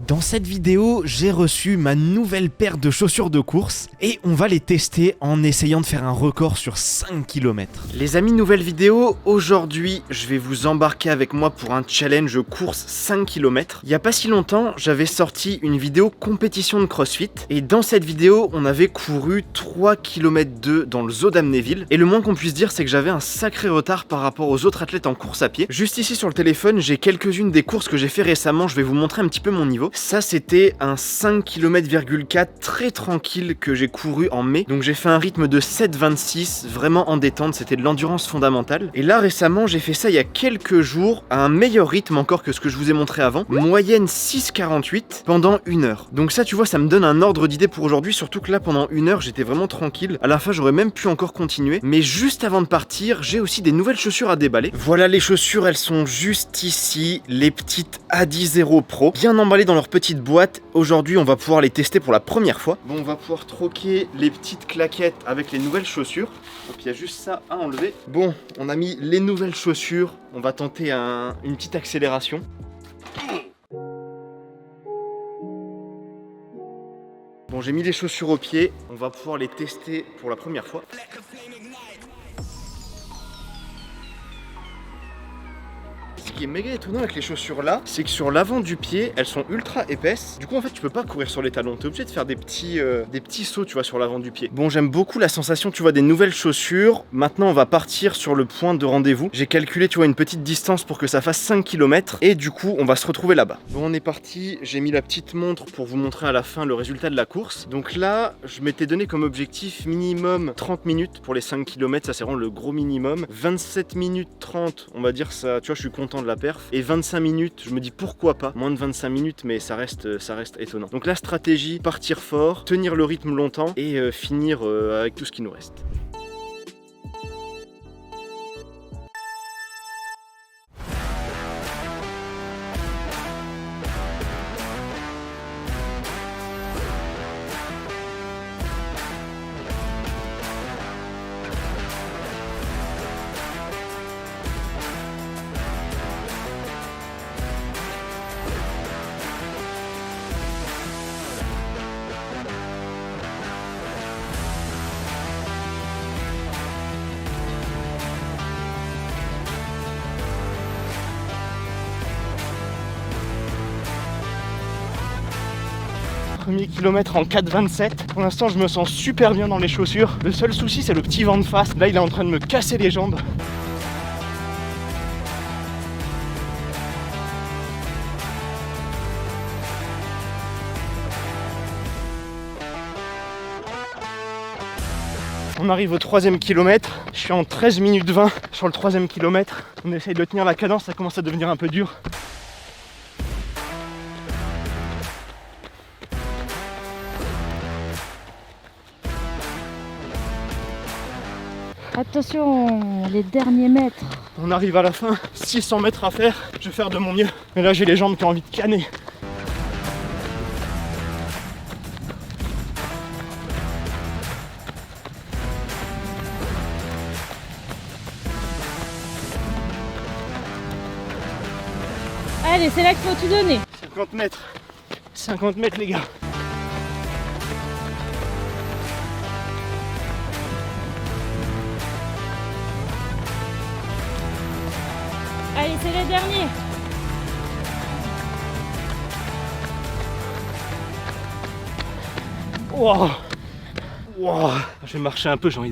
Dans cette vidéo, j'ai reçu ma nouvelle paire de chaussures de course et on va les tester en essayant de faire un record sur 5 km. Les amis, nouvelle vidéo. Aujourd'hui, je vais vous embarquer avec moi pour un challenge course 5 km. Il y a pas si longtemps, j'avais sorti une vidéo compétition de CrossFit et dans cette vidéo, on avait couru 3 km 2 dans le zoo d'Amnéville et le moins qu'on puisse dire, c'est que j'avais un sacré retard par rapport aux autres athlètes en course à pied. Juste ici sur le téléphone, j'ai quelques-unes des courses que j'ai fait récemment, je vais vous montrer un petit peu mon niveau. Ça, c'était un 5 km,4 très tranquille que j'ai couru en mai. Donc j'ai fait un rythme de 7,26, vraiment en détente, c'était de l'endurance fondamentale. Et là, récemment, j'ai fait ça il y a quelques jours, à un meilleur rythme encore que ce que je vous ai montré avant. Moyenne 6,48 pendant 1 heure. Donc ça, tu vois, ça me donne un ordre d'idée pour aujourd'hui, surtout que là, pendant 1 heure, j'étais vraiment tranquille. À la fin, j'aurais même pu encore continuer. Mais juste avant de partir, j'ai aussi des nouvelles chaussures à déballer. Voilà, les chaussures, elles sont juste ici, les petites Adizero Pro, bien emballées dans leur petite boîte. Aujourd'hui, on va pouvoir les tester pour la première fois. Bon, on va pouvoir troquer les petites claquettes avec les nouvelles chaussures. Hop, il y a juste ça à enlever. Bon, on a mis les nouvelles chaussures. On va tenter une petite accélération. Bon, j'ai mis les chaussures aux pieds. On va pouvoir les tester pour la première fois. Ce qui est méga étonnant avec les chaussures là, c'est que sur l'avant du pied, elles sont ultra épaisses. Du coup, en fait, tu peux pas courir sur les talons. T'es obligé de faire des petits sauts, tu vois, sur l'avant du pied. Bon, j'aime beaucoup la sensation, tu vois, des nouvelles chaussures. Maintenant, on va partir sur le point de rendez-vous. J'ai calculé, tu vois, une petite distance pour que ça fasse 5 km. Et du coup, on va se retrouver là-bas. Bon, on est parti. J'ai mis la petite montre pour vous montrer à la fin le résultat de la course. Donc là, je m'étais donné comme objectif minimum 30 minutes pour les 5 km. Ça, c'est vraiment le gros minimum. 27 minutes 30, on va dire ça. Tu vois, je suis content de la perf. Et 25 minutes, je me dis pourquoi pas. Moins de 25 minutes, mais ça reste étonnant. Donc la stratégie, partir fort, tenir le rythme longtemps et finir avec tout ce qui nous reste. Premier kilomètre en 4,27. Pour l'instant, je me sens super bien dans les chaussures. Le seul souci, c'est le petit vent de face. Là, il est en train de me casser les jambes. On arrive au 3e kilomètre. Je suis en 13 minutes 20 sur le 3e kilomètre. On essaye de tenir la cadence, ça commence à devenir un peu dur. Attention, les derniers mètres. On arrive à la fin, 600 mètres à faire, je vais faire de mon mieux. Mais là j'ai les jambes qui ont envie de canner. Allez, c'est là qu'il faut tout donner. 50 mètres. 50 mètres les gars. Allez, c'est les derniers. Wow. Wow. Je vais marcher un peu, j'ai envie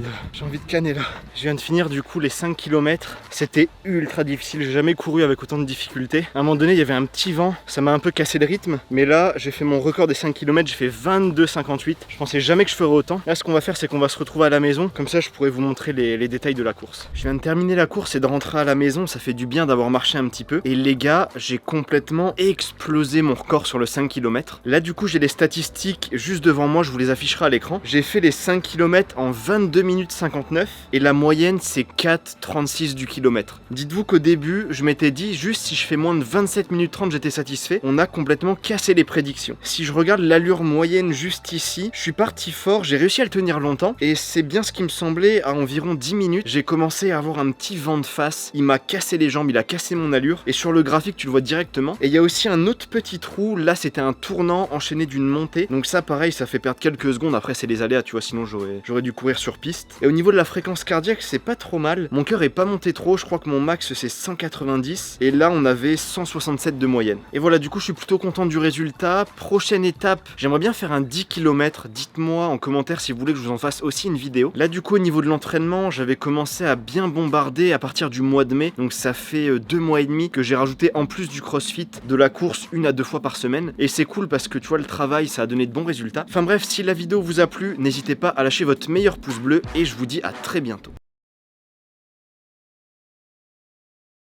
de canner là. Je viens de finir du coup les 5 km. C'était ultra difficile, j'ai jamais couru avec autant de difficultés. À un moment donné, il y avait un petit vent, ça m'a un peu cassé le rythme. Mais là, j'ai fait mon record des 5 km, j'ai fait 22,58. Je pensais jamais que je ferais autant. Là, ce qu'on va faire, c'est qu'on va se retrouver à la maison. Comme ça, je pourrais vous montrer les détails de la course. Je viens de terminer la course et de rentrer à la maison. Ça fait du bien d'avoir marché un petit peu. Et les gars, j'ai complètement explosé mon record sur le 5 km. Là, du coup, j'ai les statistiques juste devant moi, je vous les afficherai à l'écran. J'ai fait les 5 km en 22 minutes 59 et la moyenne c'est 4,36 du kilomètre. Dites-vous qu'au début, je m'étais dit juste si je fais moins de 27 minutes 30, j'étais satisfait. On a complètement cassé les prédictions. Si je regarde l'allure moyenne juste ici, je suis parti fort, j'ai réussi à le tenir longtemps et c'est bien ce qui me semblait. À environ 10 minutes, j'ai commencé à avoir un petit vent de face. Il m'a cassé les jambes, il a cassé mon allure et sur le graphique, tu le vois directement. Et il y a aussi un autre petit trou, là c'était un tournant enchaîné d'une montée. Donc ça pareil, ça fait perdre quelques secondes. Après c'est les aléas, tu vois, sinon j'aurais dû courir sur piste. Et au niveau de la fréquence cardiaque, c'est pas trop mal. Mon cœur est pas monté trop, je crois que mon max c'est 190 et là on avait 167 de moyenne. Et voilà, du coup je suis plutôt content du résultat. Prochaine étape, j'aimerais bien faire un 10 km. Dites-moi en commentaire si vous voulez que je vous en fasse aussi une vidéo. Là du coup au niveau de l'entraînement, j'avais commencé à bien bombarder à partir du mois de mai. Donc ça fait 2 mois et demi que j'ai rajouté en plus du crossfit de la course 1 à 2 fois par semaine. Et c'est cool parce que tu vois le travail ça a donné de bons résultats. Enfin bref, si la vidéo vous a plu, n'hésitez pas à lâcher votre meilleur pouce bleu et je vous dis à très bientôt.